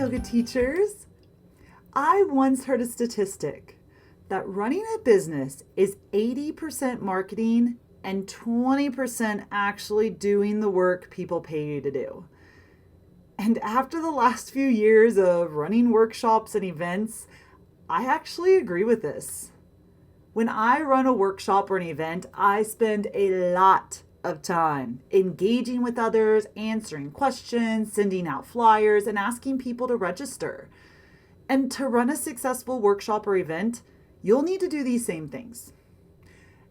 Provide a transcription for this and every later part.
yoga teachers. I once heard a statistic that running a business is 80% marketing and 20% actually doing the work people pay you to do. And after the last few years of running workshops and events, I actually agree with this. When I run a workshop or an event, I spend a lot of time engaging with others, answering questions, sending out flyers, and asking people to register. And to run a successful workshop or event, you'll need to do these same things.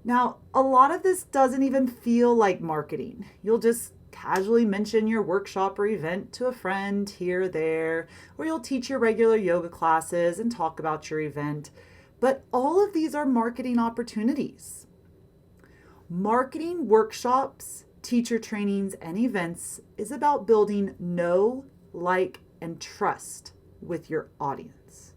Now, a lot of this doesn't even feel like marketing. You'll just casually mention your workshop or event to a friend here or there, or you'll teach your regular yoga classes and talk about your event. But all of these are marketing opportunities. Marketing workshops, teacher trainings, and events is about building know, like, and trust with your audience.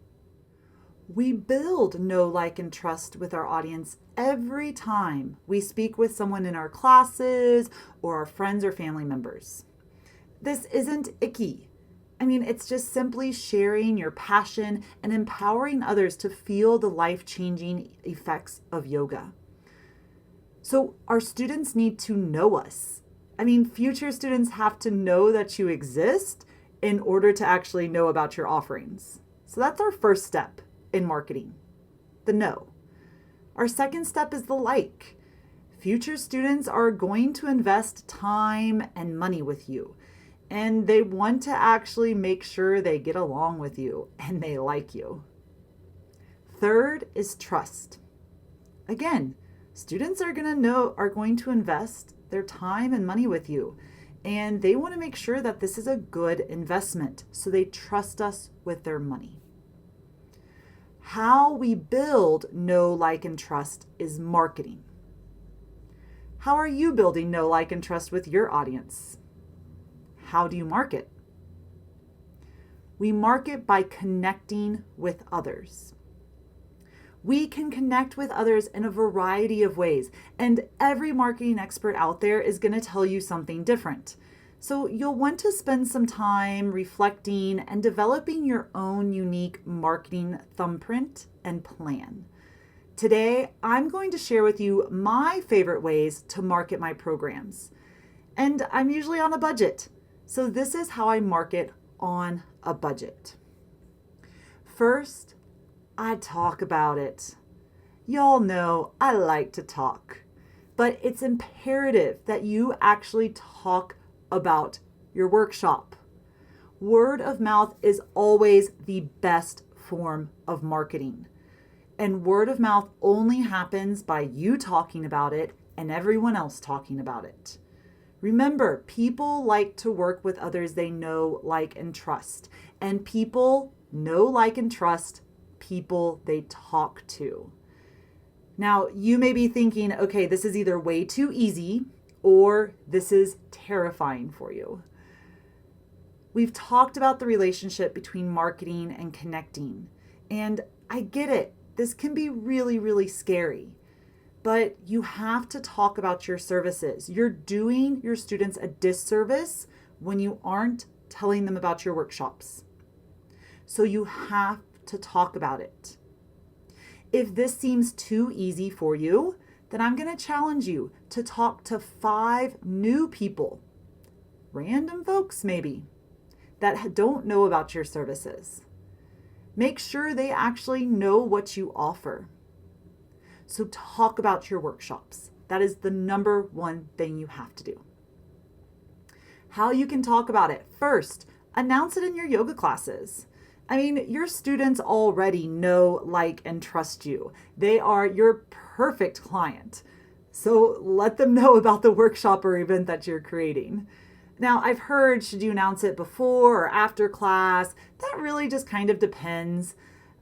We build know, like, and trust with our audience every time we speak with someone in our classes or our friends or family members. This isn't icky. It's just simply sharing your passion and empowering others to feel the life-changing effects of yoga. So our students need to know us. Future students have to know that you exist in order to actually know about your offerings. So that's our first step in marketing, the know. Our second step is the like. Future students are going to invest time and money with you, and they want to actually make sure they get along with you and they like you. Third is trust. Again, students are going to invest their time and money with you, and they want to make sure that this is a good investment, so they trust us with their money. How we build know, like, and trust is marketing. How are you building know, like, and trust with your audience? How do you market? We market by connecting with others. We can connect with others in a variety of ways, and every marketing expert out there is going to tell you something different. So you'll want to spend some time reflecting and developing your own unique marketing thumbprint and plan. Today, I'm going to share with you my favorite ways to market my programs. And I'm usually on a budget, so this is how I market on a budget. First, I talk about it. Y'all know I like to talk, but it's imperative that you actually talk about your workshop. Word of mouth is always the best form of marketing. And word of mouth only happens by you talking about it and everyone else talking about it. Remember, people like to work with others they know, like, and trust. And people know, like, and trust people they talk to. Now, you may be thinking, okay, this is either way too easy or this is terrifying for you. We've talked about the relationship between marketing and connecting, and I get it. This can be really, really scary, but you have to talk about your services. You're doing your students a disservice when you aren't telling them about your workshops. So you have to talk about it. If this seems too easy for you, then I'm going to challenge you to talk to 5 new people, random folks maybe, that don't know about your services. Make sure they actually know what you offer. So talk about your workshops. That is the number one thing you have to do. How you can talk about it. First, announce it in your yoga classes. Your students already know, like, and trust you. They are your perfect client. So let them know about the workshop or event that you're creating. Now, I've heard, should you announce it before or after class? That really just kind of depends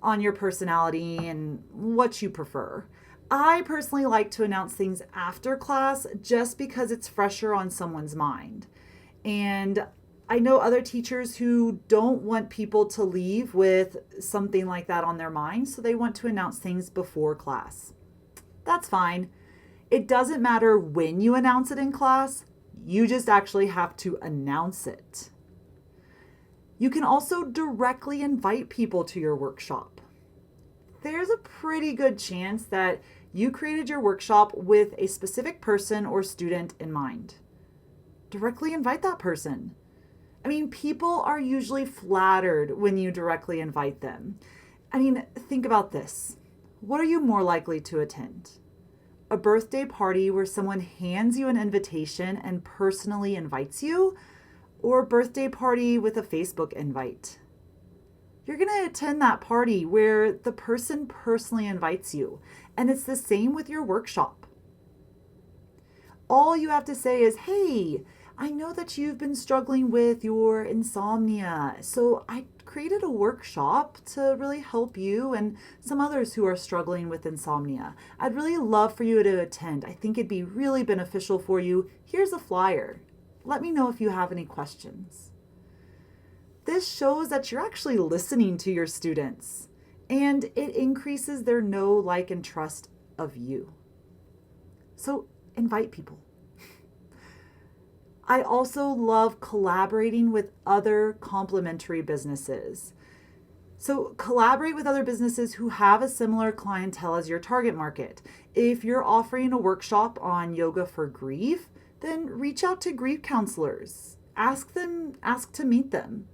on your personality and what you prefer. I personally like to announce things after class just because it's fresher on someone's mind. And I know other teachers who don't want people to leave with something like that on their mind, so they want to announce things before class. That's fine. It doesn't matter when you announce it in class. You just actually have to announce it. You can also directly invite people to your workshop. There's a pretty good chance that you created your workshop with a specific person or student in mind. Directly invite that person. I mean, people are usually flattered when you directly invite them. I mean, think about this. What are you more likely to attend? A birthday party where someone hands you an invitation and personally invites you, or a birthday party with a Facebook invite? You're going to attend that party where the person personally invites you, and it's the same with your workshop. All you have to say is, hey, I know that you've been struggling with your insomnia, so I created a workshop to really help you and some others who are struggling with insomnia. I'd really love for you to attend. I think it'd be really beneficial for you. Here's a flyer. Let me know if you have any questions. This shows that you're actually listening to your students, and it increases their know, like, and trust of you. So invite people. I also love collaborating with other complementary businesses. So collaborate with other businesses who have a similar clientele as your target market. If you're offering a workshop on yoga for grief, then reach out to grief counselors. Ask to meet them.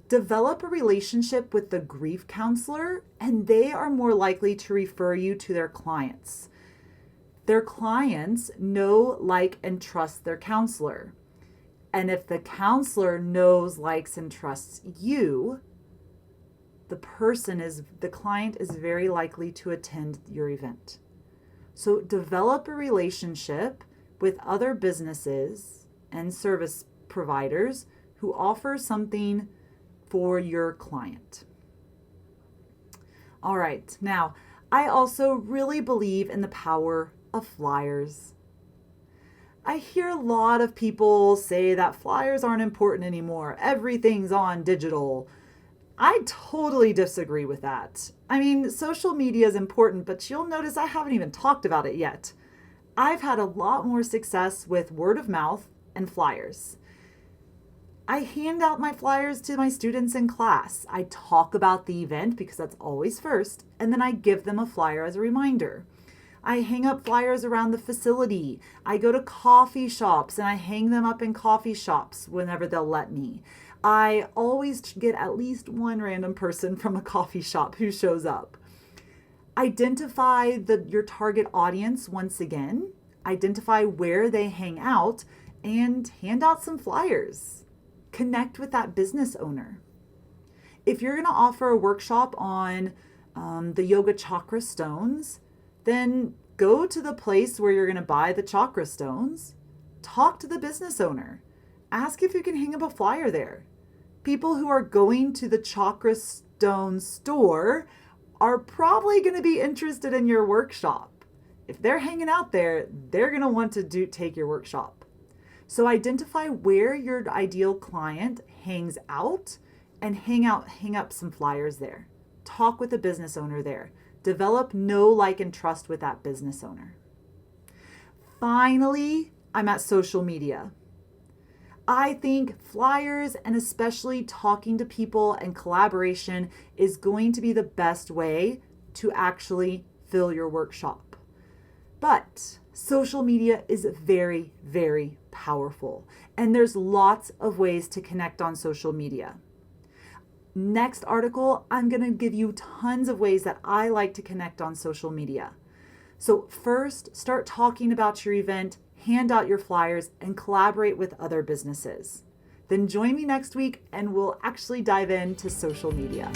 Develop a relationship with the grief counselor, and they are more likely to refer you to their clients. Their clients know, like, and trust their counselor. And if the counselor knows, likes, and trusts you, the client is very likely to attend your event. So develop a relationship with other businesses and service providers who offer something for your client. All right, now, I also really believe in the power of flyers. I hear a lot of people say that flyers aren't important anymore. Everything's on digital. I totally disagree with that. I mean, social media is important, but you'll notice I haven't even talked about it yet. I've had a lot more success with word of mouth and flyers. I hand out my flyers to my students in class. I talk about the event because that's always first, and then I give them a flyer as a reminder. I hang up flyers around the facility. I go to coffee shops and I hang them up in coffee shops whenever they'll let me. I always get at least one random person from a coffee shop who shows up. Identify your target audience once again. Identify where they hang out and hand out some flyers. Connect with that business owner. If you're going to offer a workshop on the yoga chakra stones, then go to the place where you're going to buy the chakra stones. Talk to the business owner. Ask if you can hang up a flyer there. People who are going to the chakra stone store are probably going to be interested in your workshop. If they're hanging out there, they're going to want to take your workshop. So identify where your ideal client hangs out and hang up some flyers there. Talk with the business owner there. Develop know, like, and trust with that business owner. Finally, I'm at social media. I think flyers and especially talking to people and collaboration is going to be the best way to actually fill your workshop. But social media is very, very powerful, and there's lots of ways to connect on social media. Next article, I'm going to give you tons of ways that I like to connect on social media. So first, start talking about your event, hand out your flyers, and collaborate with other businesses. Then join me next week and we'll actually dive into social media.